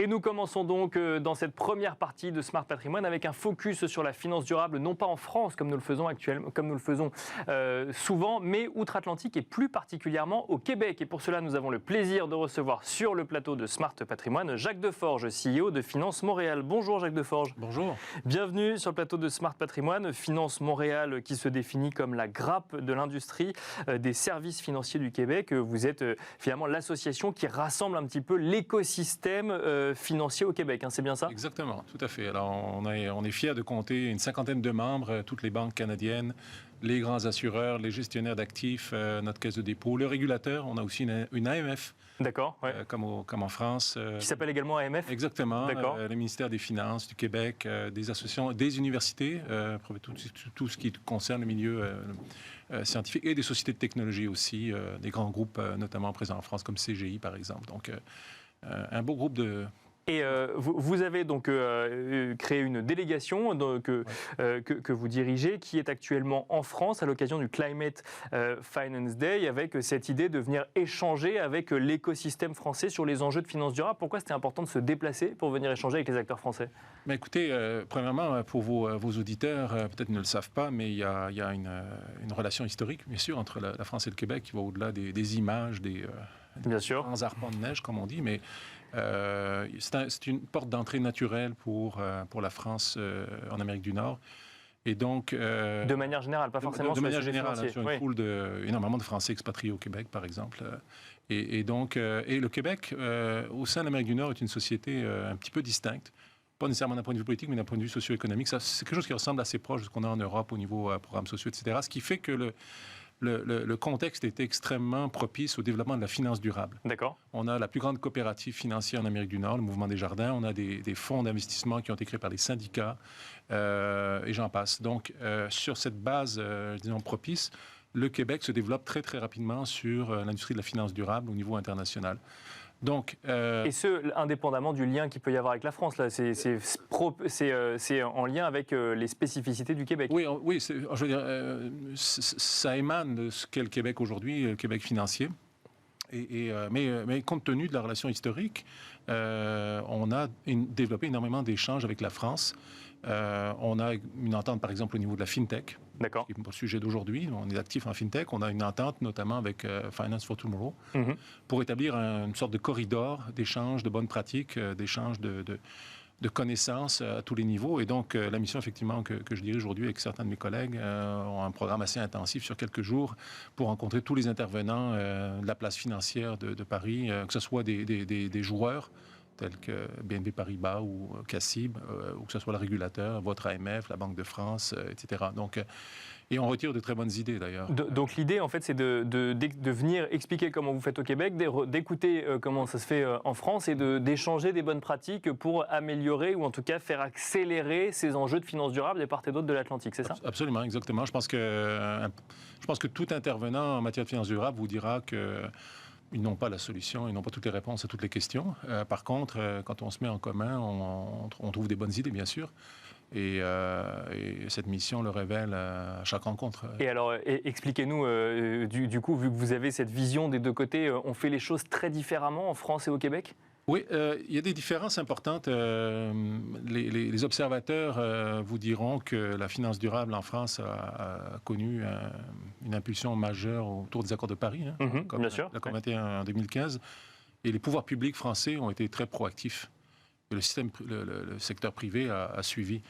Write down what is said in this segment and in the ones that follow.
Et nous commençons donc dans cette première partie de Smart Patrimoine avec un focus sur la finance durable, non pas en France comme nous le faisons actuellement, comme nous le faisons souvent, mais outre-Atlantique et plus particulièrement au Québec. Et pour cela, nous avons le plaisir de recevoir sur le plateau de Smart Patrimoine Jacques Deforge, CEO de Finance Montréal. Bonjour Jacques Deforge. Bonjour. Bienvenue sur le plateau de Smart Patrimoine. Finance Montréal qui se définit comme la grappe de l'industrie des services financiers du Québec. Vous êtes finalement l'association qui rassemble un petit peu l'écosystème financier au Québec, hein, c'est bien ça? Exactement, tout à fait. Alors, on est fiers de compter une cinquantaine de membres, toutes les banques canadiennes, les grands assureurs, les gestionnaires d'actifs, notre caisse de dépôt, le régulateur. On a aussi une AMF. D'accord, ouais. Comme en France. Qui s'appelle également AMF? Exactement. Le ministère des Finances du Québec, des associations, des universités, tout ce qui concerne le milieu scientifique et des sociétés de technologie aussi, des grands groupes notamment présents en France comme CGI par exemple. Donc, un beau groupe de... Et vous avez donc créé une délégation que vous dirigez, qui est actuellement en France à l'occasion du Climate Finance Day, avec cette idée de venir échanger avec l'écosystème français sur les enjeux de finance durable. Pourquoi c'était important de se déplacer pour venir échanger avec les acteurs français? Mais écoutez, premièrement, pour vos auditeurs, peut-être ne le savent pas, mais il y a une relation historique, bien sûr, entre la France et le Québec qui va au-delà des images, des grands arpents de neige, comme on dit, mais c'est une porte d'entrée naturelle pour la France en Amérique du Nord. Et donc, de manière générale, pas forcément de manière générale, sur une foule énormément de Français expatriés au Québec, par exemple. Et le Québec, au sein de l'Amérique du Nord, est une société un petit peu distincte. Pas nécessairement d'un point de vue politique, mais d'un point de vue socio-économique. C'est quelque chose qui ressemble assez proche de ce qu'on a en Europe au niveau programmes sociaux, etc. Ce qui fait que le contexte est extrêmement propice au développement de la finance durable. D'accord. On a la plus grande coopérative financière en Amérique du Nord, le Mouvement des Jardins. On a des fonds d'investissement qui ont été créés par les syndicats, et j'en passe. Donc, sur cette base, disons, propice, le Québec se développe très, très rapidement sur l'industrie de la finance durable au niveau international. Donc, et ce, indépendamment du lien qu'il peut y avoir avec la France, là, c'est en lien avec les spécificités du Québec. Oui, je veux dire, ça émane de ce qu'est le Québec aujourd'hui, le Québec financier. Mais compte tenu de la relation historique, on a développé énormément d'échanges avec la France. On a une entente, par exemple, au niveau de la FinTech. D'accord. Qui n'est pas le sujet d'aujourd'hui. On est actif en FinTech. On a une entente, notamment avec Finance for Tomorrow, pour établir une sorte de corridor d'échange de bonnes pratiques, d'échange de connaissances à tous les niveaux. Et donc, la mission, effectivement, que je dirige aujourd'hui avec certains de mes collègues, ont un programme assez intensif sur quelques jours pour rencontrer tous les intervenants de la place financière de Paris, que ce soit des joueurs tels que BNP Paribas ou CACIB, ou que ce soit le régulateur, votre AMF, la Banque de France, etc. Donc, et on retire de très bonnes idées, d'ailleurs. Donc l'idée, en fait, c'est de venir expliquer comment vous faites au Québec, d'écouter comment ça se fait en France et d'échanger des bonnes pratiques pour améliorer ou en tout cas faire accélérer ces enjeux de finance durable des part et d'autre de l'Atlantique, c'est ça? Absolument, exactement. Je pense que tout intervenant en matière de finance durable vous dira que ils n'ont pas la solution, ils n'ont pas toutes les réponses à toutes les questions. Par contre, quand on se met en commun, on trouve des bonnes idées, bien sûr. Et cette mission le révèle à chaque rencontre. Et alors, expliquez-nous, du coup, vu que vous avez cette vision des deux côtés, on fait les choses très différemment en France et au Québec? Oui, il y a des différences importantes. Les observateurs vous diront que la finance durable en France a connu une impulsion majeure autour des accords de Paris, comme bien sûr, l'accord 21 en 2015. Et les pouvoirs publics français ont été très proactifs. Et le secteur privé a suivi.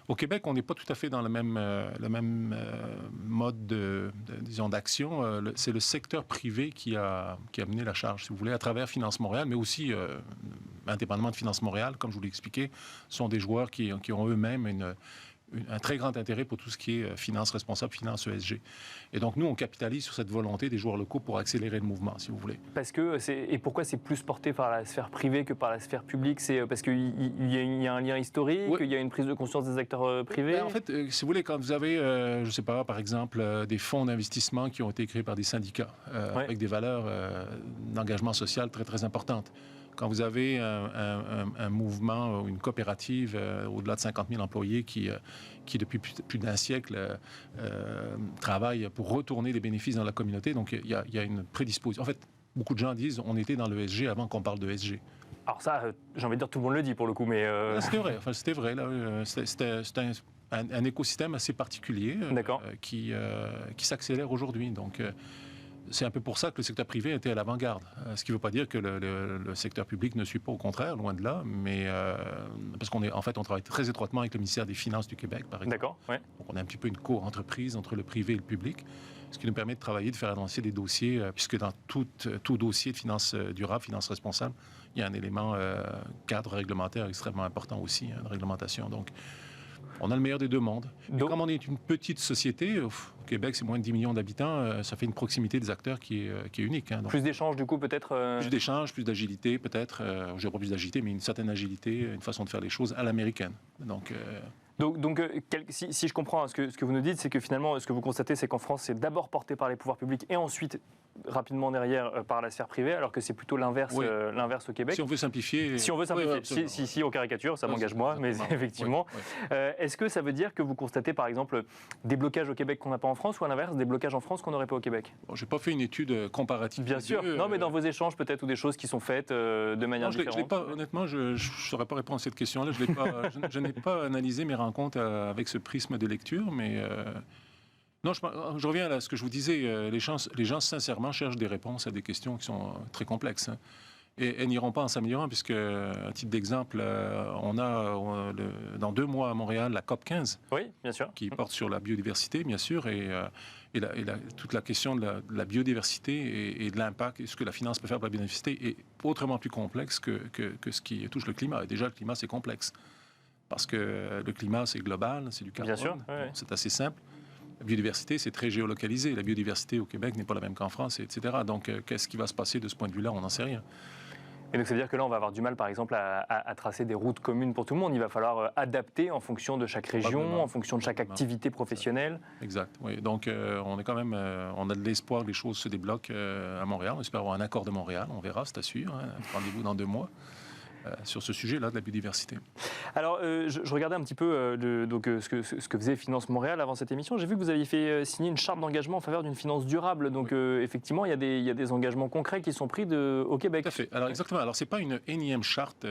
Au Québec, on n'est pas tout à fait dans le même mode d'action. C'est le secteur privé qui a mené la charge, si vous voulez, à travers Finance Montréal, mais aussi, indépendamment de Finance Montréal, comme je vous l'ai expliqué, sont des joueurs qui ont eux-mêmes un très grand intérêt pour tout ce qui est finance responsable, finance ESG. Et donc, nous, on capitalise sur cette volonté des joueurs locaux pour accélérer le mouvement, si vous voulez. Et pourquoi c'est plus porté par la sphère privée que par la sphère publique? C'est parce qu'il y a un lien historique, il y a une prise de conscience des acteurs privés? En fait, si vous voulez, quand vous avez, je ne sais pas, par exemple, des fonds d'investissement qui ont été créés par des syndicats, avec des valeurs d'engagement social très, très importantes. Quand vous avez un mouvement, une coopérative au-delà de 50 000 employés qui depuis plus d'un siècle, travaille pour retourner les bénéfices dans la communauté, donc il y a une prédisposition. En fait, beaucoup de gens disent on était dans l'ESG avant qu'on parle de ESG. Alors ça, j'ai envie de dire, tout le monde le dit pour le coup, mais... C'était vrai, enfin, c'était vrai. C'était un écosystème assez particulier qui s'accélère aujourd'hui. Donc, c'est un peu pour ça que le secteur privé était à l'avant-garde. Ce qui ne veut pas dire que le secteur public ne suit pas, au contraire, loin de là, mais parce on travaille très étroitement avec le ministère des Finances du Québec, par exemple. D'accord, ouais. Donc, on a un petit peu une co-entreprise entre le privé et le public, ce qui nous permet de travailler, de faire avancer des dossiers, puisque dans tout dossier de finances durables, finances responsables, il y a un élément cadre réglementaire extrêmement important aussi, de réglementation. Donc, on a le meilleur des deux mondes. Mais comme on est une petite société, au Québec, c'est moins de 10 millions d'habitants, ça fait une proximité des acteurs qui est unique. Donc, plus d'échanges, du coup, peut-être Plus d'échanges, plus d'agilité, peut-être. Je ne dirais pas plus d'agilité, mais une certaine agilité, une façon de faire les choses à l'américaine. Donc, si je comprends ce que vous nous dites, c'est que finalement, ce que vous constatez, c'est qu'en France, c'est d'abord porté par les pouvoirs publics et ensuite, rapidement derrière, par la sphère privée, alors que c'est plutôt l'inverse au Québec. Si on veut simplifier... Si on caricature, ça m'engage moi, mais effectivement. Est-ce que ça veut dire que vous constatez, par exemple, des blocages au Québec qu'on n'a pas en France, ou à l'inverse, des blocages en France qu'on n'aurait pas au Québec? Je n'ai pas fait une étude comparative. Bien sûr. Non, mais dans vos échanges, peut-être, ou des choses qui sont faites de manière différente. Honnêtement, je ne saurais pas répondre à cette question-là. Je n'ai pas analysé mes rencontres avec ce prisme de lecture, mais non, je reviens à ce que je vous disais. Les gens sincèrement cherchent des réponses à des questions qui sont très complexes. Hein. Et elles n'iront pas en s'améliorant, puisque, à titre d'exemple, on a dans 2 mois à Montréal la COP 15, oui, bien sûr, qui porte sur la biodiversité, bien sûr, et toute la question de la biodiversité et de l'impact et ce que la finance peut faire pour la biodiversité est autrement plus complexe que ce qui touche le climat. Et déjà, le climat, c'est complexe. Parce que le climat, c'est global, c'est du carbone, bien sûr, c'est assez simple. La biodiversité, c'est très géolocalisé. La biodiversité au Québec n'est pas la même qu'en France, etc. Donc, qu'est-ce qui va se passer de ce point de vue-là? On n'en sait rien. Et donc, ça veut dire que là, on va avoir du mal, par exemple, à tracer des routes communes pour tout le monde. Il va falloir adapter en fonction de chaque région, en fonction de chaque activité professionnelle. Exact, oui. Donc, on est quand même, on a de l'espoir que les choses se débloquent à Montréal. On espère avoir un accord de Montréal. On verra, c'est à suivre. Hein. Rendez-vous dans 2 mois. Sur ce sujet-là de la biodiversité. Alors, je regardais un petit peu ce que faisait Finance Montréal avant cette émission. J'ai vu que vous aviez fait signer une charte d'engagement en faveur d'une finance durable. Donc, effectivement, il y a des engagements concrets qui sont pris au Québec. Tout à fait. Alors, exactement. Alors, ce n'est pas une énième charte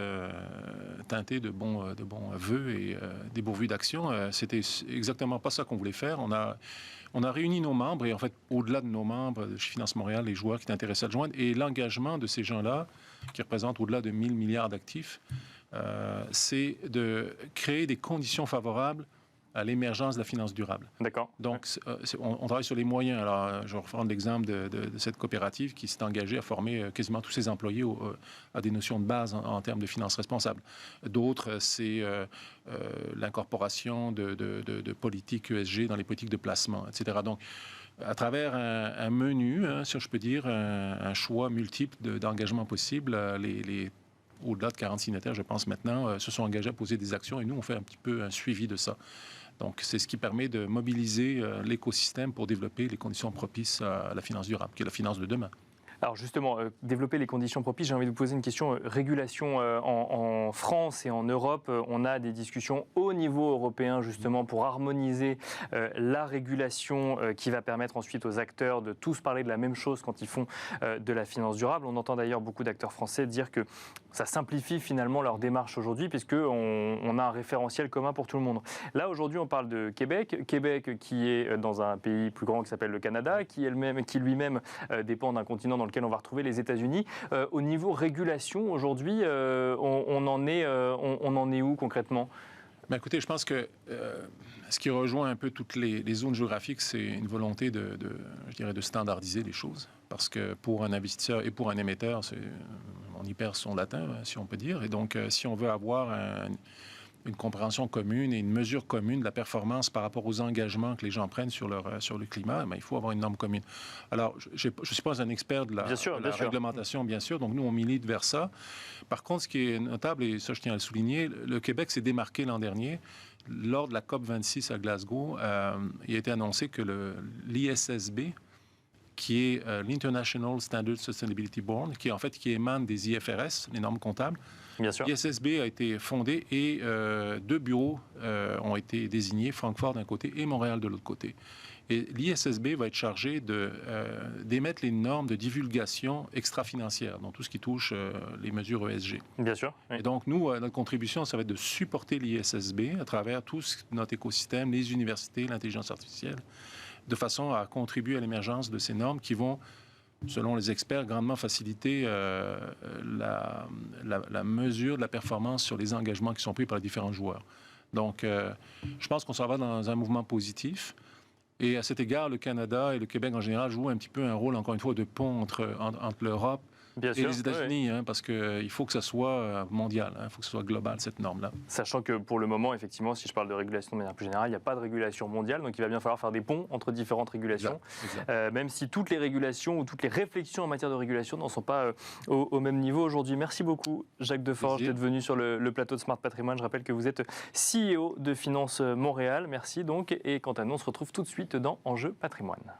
teintée de bons vœux et dépourvue d'action. C'était exactement pas ça qu'on voulait faire. On a réuni nos membres et, en fait, au-delà de nos membres, chez Finance Montréal, les joueurs qui étaient intéressés à le joindre, et l'engagement de ces gens-là, qui représentent au-delà de 1000 milliards d'actifs, c'est de créer des conditions favorables à l'émergence de la finance durable. D'accord. Donc, on travaille sur les moyens. Alors, je vais reprendre l'exemple de cette coopérative qui s'est engagée à former quasiment tous ses employés à des notions de base en termes de finances responsables. D'autres, c'est l'incorporation de politiques ESG dans les politiques de placement, etc. Donc, à travers un menu, si je peux dire, un choix multiple d'engagements possibles, au-delà de 40 signataires, je pense maintenant, se sont engagés à poser des actions et nous, on fait un petit peu un suivi de ça. Donc, c'est ce qui permet de mobiliser l'écosystème pour développer les conditions propices à la finance durable, qui est la finance de demain. Alors justement, développer les conditions propices, j'ai envie de vous poser une question. Régulation en France et en Europe, on a des discussions au niveau européen justement pour harmoniser la régulation qui va permettre ensuite aux acteurs de tous parler de la même chose quand ils font de la finance durable. On entend d'ailleurs beaucoup d'acteurs français dire que ça simplifie finalement leur démarche aujourd'hui puisqu'on a un référentiel commun pour tout le monde. Là aujourd'hui on parle de Québec. Québec qui est dans un pays plus grand qui s'appelle le Canada, qui lui-même dépend d'un continent dans lequel on va retrouver les États-Unis. Au niveau régulation, aujourd'hui, on en est où concrètement? Ben écoutez, je pense que ce qui rejoint un peu toutes les zones géographiques, c'est une volonté je dirais, de standardiser les choses. Parce que pour un investisseur et pour un émetteur, on y perd son latin, si on peut dire. Et donc, si on veut avoir une compréhension commune et une mesure commune de la performance par rapport aux engagements que les gens prennent sur le climat, il faut avoir une norme commune. Alors, je ne suis pas un expert de la réglementation, bien sûr, donc nous, on milite vers ça. Par contre, ce qui est notable, et ça, je tiens à le souligner, le Québec s'est démarqué l'an dernier. Lors de la COP 26 à Glasgow, il a été annoncé que l'ISSB, qui est l'International Standard Sustainability Board, qui émane des IFRS, les normes comptables. Bien sûr. L'ISSB a été fondé et 2 bureaux ont été désignés, Francfort d'un côté et Montréal de l'autre côté. Et l'ISSB va être chargé d'émettre les normes de divulgation extra-financière, donc tout ce qui touche les mesures ESG. Bien sûr. Oui. Et donc, nous, notre contribution, ça va être de supporter l'ISSB à travers tout notre écosystème, les universités, l'intelligence artificielle, de façon à contribuer à l'émergence de ces normes qui vont, selon les experts, grandement faciliter la mesure de la performance sur les engagements qui sont pris par les différents joueurs. Donc, je pense qu'on s'en va dans un mouvement positif. Et à cet égard, le Canada et le Québec en général jouent un petit peu un rôle, encore une fois, de pont entre l'Europe et les États-Unis, hein, parce qu'il faut que ça soit mondial, il faut que ce soit global, cette norme-là. Sachant que pour le moment, effectivement, si je parle de régulation de manière plus générale, il n'y a pas de régulation mondiale, donc il va bien falloir faire des ponts entre différentes régulations, exact. Même si toutes les régulations ou toutes les réflexions en matière de régulation n'en sont pas au même niveau aujourd'hui. Merci beaucoup, Jacques Deforge, d'être venu sur le plateau de Smart Patrimoine. Je rappelle que vous êtes CEO de Finance Montréal. Merci donc, et quant à nous, on se retrouve tout de suite dans Enjeu Patrimoine.